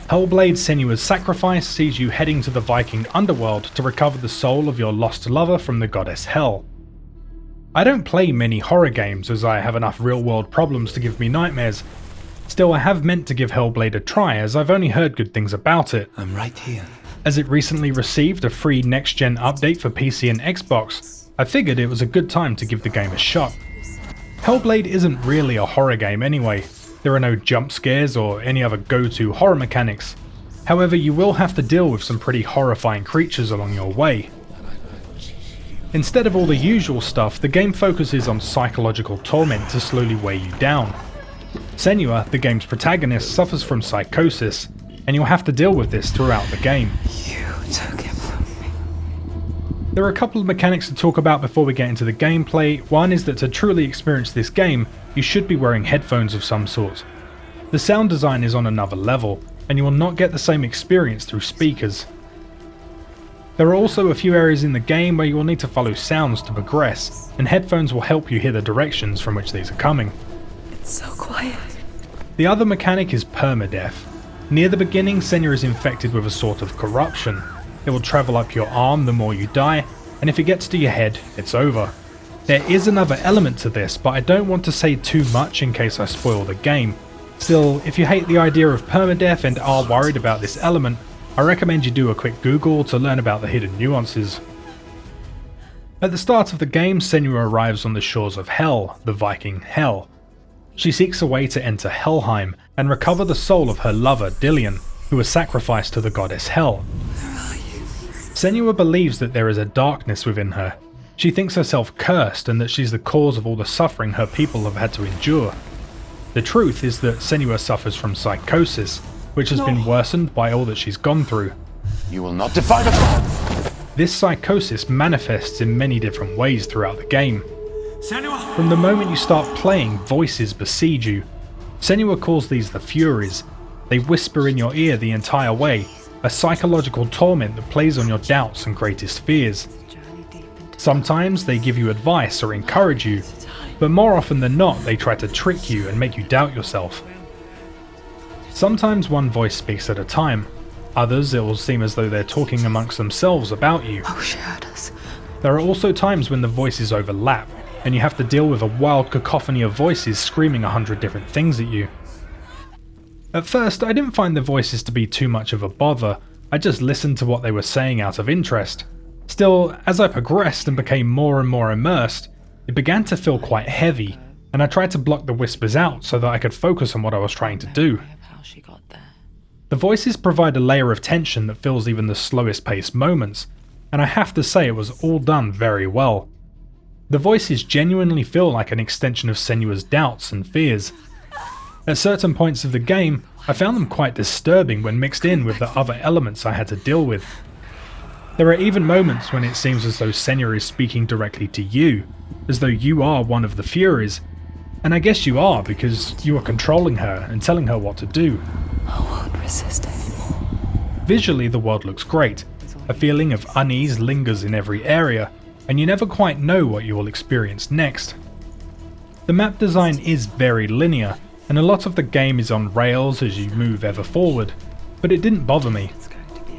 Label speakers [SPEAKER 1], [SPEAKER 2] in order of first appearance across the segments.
[SPEAKER 1] Hellblade Senua's sacrifice sees you heading to the Viking underworld to recover the soul of your lost lover from the goddess Hell. I don't play many horror games as I have enough real-world problems to give me nightmares. Still, I have meant to give Hellblade a try as I've only heard good things about it.
[SPEAKER 2] I'm right here.
[SPEAKER 1] As it recently received a free next-gen update for PC and Xbox, I figured it was a good time to give the game a shot. Hellblade isn't really a horror game anyway. There are no jump scares or any other go-to horror mechanics. However, you will have to deal with some pretty horrifying creatures along your way. Instead of all the usual stuff, the game focuses on psychological torment to slowly weigh you down. Senua, the game's protagonist, suffers from psychosis, and you'll have to deal with this throughout the game.
[SPEAKER 2] You took him from me.
[SPEAKER 1] There are a couple of mechanics to talk about before we get into the gameplay. One is that to truly experience this game, you should be wearing headphones of some sort. The sound design is on another level, and you will not get the same experience through speakers. There are also a few areas in the game where you will need to follow sounds to progress, and headphones will help you hear the directions from which these are coming.
[SPEAKER 2] It's so quiet.
[SPEAKER 1] The other mechanic is permadeath. Near the beginning, Senua is infected with a sort of corruption. It will travel up your arm the more you die, and if it gets to your head, it's over. There is another element to this, but I don't want to say too much in case I spoil the game. Still, if you hate the idea of permadeath and are worried about this element, I recommend you do a quick Google to learn about the hidden nuances. At the start of the game, Senua arrives on the shores of Hell, the Viking Hell. She seeks a way to enter Helheim and recover the soul of her lover Dillion, who was sacrificed to the goddess Hell. Senua believes that there is a darkness within her. She thinks herself cursed and that she's the cause of all the suffering her people have had to endure. The truth is that Senua suffers from psychosis, which has been worsened by all that she's gone through.
[SPEAKER 3] You will not defy the gods!
[SPEAKER 1] This psychosis manifests in many different ways throughout the game.
[SPEAKER 3] Senua!
[SPEAKER 1] From the moment you start playing, voices besiege you. Senua calls these the Furies. They whisper in your ear the entire way, a psychological torment that plays on your doubts and greatest fears. Sometimes they give you advice or encourage you, but more often than not they try to trick you and make you doubt yourself. Sometimes one voice speaks at a time, others it will seem as though they're talking amongst themselves about you.
[SPEAKER 2] Oh, she heard us.
[SPEAKER 1] There are also times when the voices overlap, and you have to deal with a wild cacophony of voices screaming 100 different things at you. At first, I didn't find the voices to be too much of a bother, I just listened to what they were saying out of interest. Still, as I progressed and became more and more immersed, it began to feel quite heavy, and I tried to block the whispers out so that I could focus on what I was trying to do. The voices provide a layer of tension that fills even the slowest paced moments, and I have to say it was all done very well. The voices genuinely feel like an extension of Senua's doubts and fears. At certain points of the game, I found them quite disturbing when mixed in with the other elements I had to deal with. There are even moments when it seems as though Senua is speaking directly to you, as though you are one of the Furies, and I guess you are because you are controlling her and telling her what to do.
[SPEAKER 2] I won't resist anymore.
[SPEAKER 1] Visually, the world looks great. A feeling of unease lingers in every area, and you never quite know what you will experience next. The map design is very linear, and a lot of the game is on rails as you move ever forward, but it didn't bother me.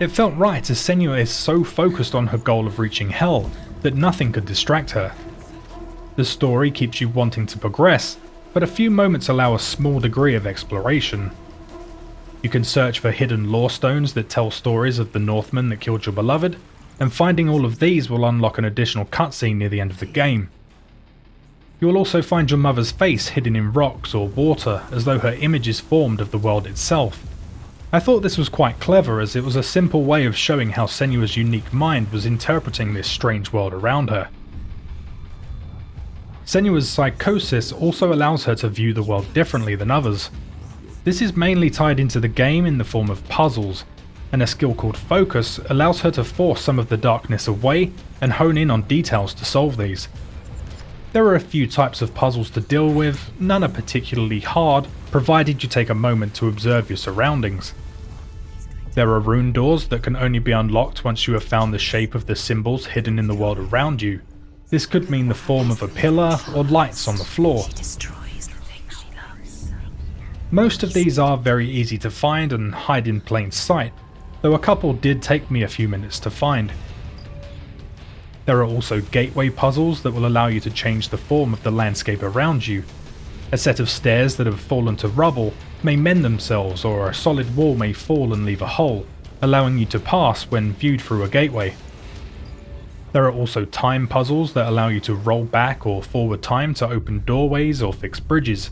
[SPEAKER 1] It felt right as Senua is so focused on her goal of reaching Hell that nothing could distract her. The story keeps you wanting to progress, but a few moments allow a small degree of exploration. You can search for hidden lore stones that tell stories of the Northmen that killed your beloved, and finding all of these will unlock an additional cutscene near the end of the game. You will also find your mother's face hidden in rocks or water as though her image is formed of the world itself. I thought this was quite clever as it was a simple way of showing how Senua's unique mind was interpreting this strange world around her. Senua's psychosis also allows her to view the world differently than others. This is mainly tied into the game in the form of puzzles, and a skill called Focus allows her to force some of the darkness away and hone in on details to solve these. There are a few types of puzzles to deal with, none are particularly hard, provided you take a moment to observe your surroundings. There are rune doors that can only be unlocked once you have found the shape of the symbols hidden in the world around you. This could mean the form of a pillar or lights on the floor. Most of these are very easy to find and hide in plain sight, though a couple did take me a few minutes to find. There are also gateway puzzles that will allow you to change the form of the landscape around you. A set of stairs that have fallen to rubble may mend themselves, or a solid wall may fall and leave a hole, allowing you to pass when viewed through a gateway. There are also time puzzles that allow you to roll back or forward time to open doorways or fix bridges,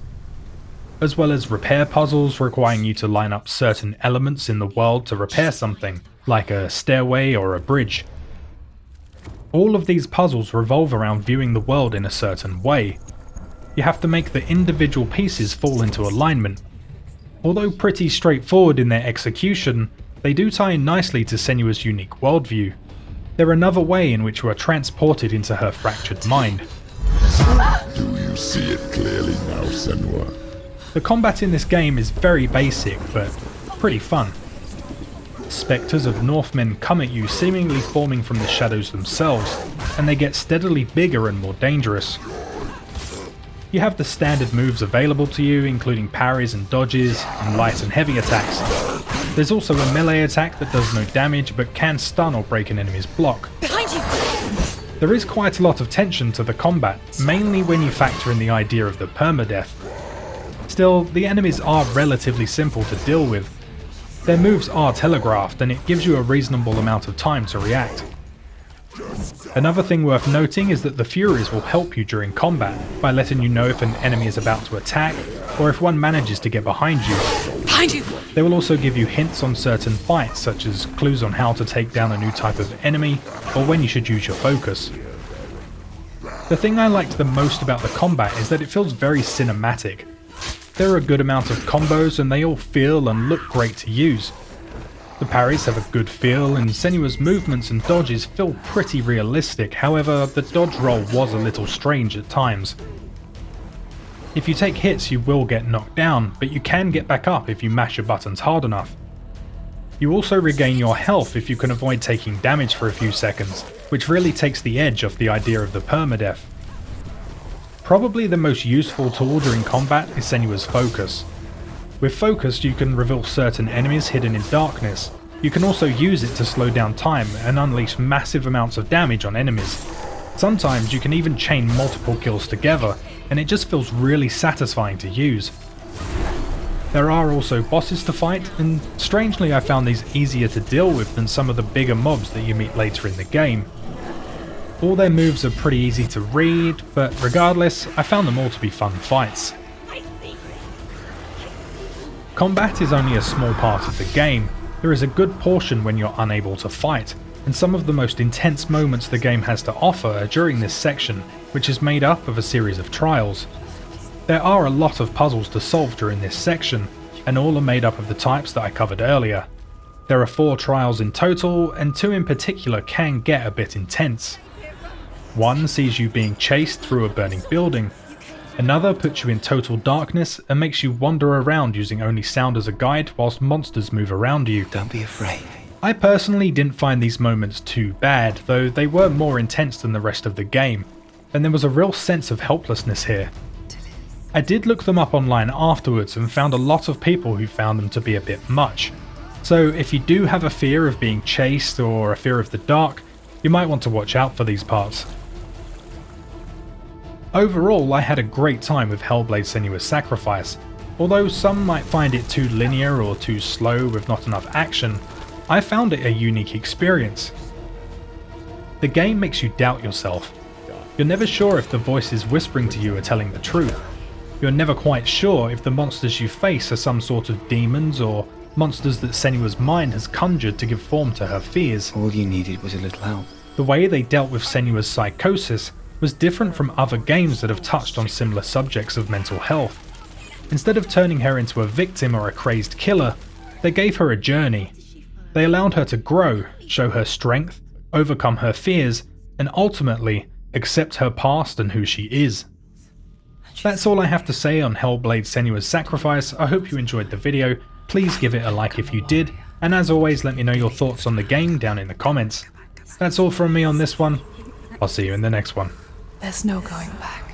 [SPEAKER 1] as well as repair puzzles requiring you to line up certain elements in the world to repair something, like a stairway or a bridge. All of these puzzles revolve around viewing the world in a certain way. You have to make the individual pieces fall into alignment. Although pretty straightforward in their execution, they do tie in nicely to Senua's unique worldview. They're another way in which you are transported into her fractured mind.
[SPEAKER 4] Do you see it clearly now, Senua?
[SPEAKER 1] The combat in this game is very basic, but pretty fun. Spectres of Northmen come at you seemingly forming from the shadows themselves, and they get steadily bigger and more dangerous. You have the standard moves available to you, including parries and dodges, and light and heavy attacks. There's also a melee attack that does no damage but can stun or break an enemy's block.
[SPEAKER 2] Behind you!
[SPEAKER 1] There is quite a lot of tension to the combat, mainly when you factor in the idea of the permadeath. Still, the enemies are relatively simple to deal with. Their moves are telegraphed, and it gives you a reasonable amount of time to react. Another thing worth noting is that the Furies will help you during combat by letting you know if an enemy is about to attack, or if one manages to get behind you.
[SPEAKER 2] Behind you!
[SPEAKER 1] They will also give you hints on certain fights, such as clues on how to take down a new type of enemy, or when you should use your focus. The thing I liked the most about the combat is that it feels very cinematic. There are a good amount of combos and they all feel and look great to use. The parries have a good feel and Senua's movements and dodges feel pretty realistic, however the dodge roll was a little strange at times. If you take hits you will get knocked down, but you can get back up if you mash your buttons hard enough. You also regain your health if you can avoid taking damage for a few seconds, which really takes the edge off the idea of the permadeath. Probably the most useful tool during combat is Senua's focus. With focus you can reveal certain enemies hidden in darkness. You can also use it to slow down time and unleash massive amounts of damage on enemies. Sometimes you can even chain multiple kills together, and it just feels really satisfying to use. There are also bosses to fight, and strangely I found these easier to deal with than some of the bigger mobs that you meet later in the game. All their moves are pretty easy to read, but regardless, I found them all to be fun fights. Combat is only a small part of the game. There is a good portion when you're unable to fight, and some of the most intense moments the game has to offer are during this section, which is made up of a series of trials. There are a lot of puzzles to solve during this section, and all are made up of the types that I covered earlier. There are 4 trials in total, and 2 in particular can get a bit intense. One sees you being chased through a burning building. Another puts you in total darkness and makes you wander around using only sound as a guide whilst monsters move around you.
[SPEAKER 5] Don't be afraid.
[SPEAKER 1] I personally didn't find these moments too bad, though they were more intense than the rest of the game, and there was a real sense of helplessness here. I did look them up online afterwards and found a lot of people who found them to be a bit much. So if you do have a fear of being chased or a fear of the dark, you might want to watch out for these parts. Overall, I had a great time with Hellblade: Senua's Sacrifice. Although some might find it too linear or too slow with not enough action, I found it a unique experience. The game makes you doubt yourself. You're never sure if the voices whispering to you are telling the truth. You're never quite sure if the monsters you face are some sort of demons or monsters that Senua's mind has conjured to give form to her fears.
[SPEAKER 5] All you needed was a little help.
[SPEAKER 1] The way they dealt with Senua's psychosis was different from other games that have touched on similar subjects of mental health. Instead of turning her into a victim or a crazed killer, they gave her a journey. They allowed her to grow, show her strength, overcome her fears, and ultimately accept her past and who she is. That's all I have to say on Hellblade: Senua's Sacrifice. I hope you enjoyed the video. Please give it a like if you did, and as always let me know your thoughts on the game down in the comments. That's all from me on this one. I'll see you in the next one.
[SPEAKER 2] There's no going back.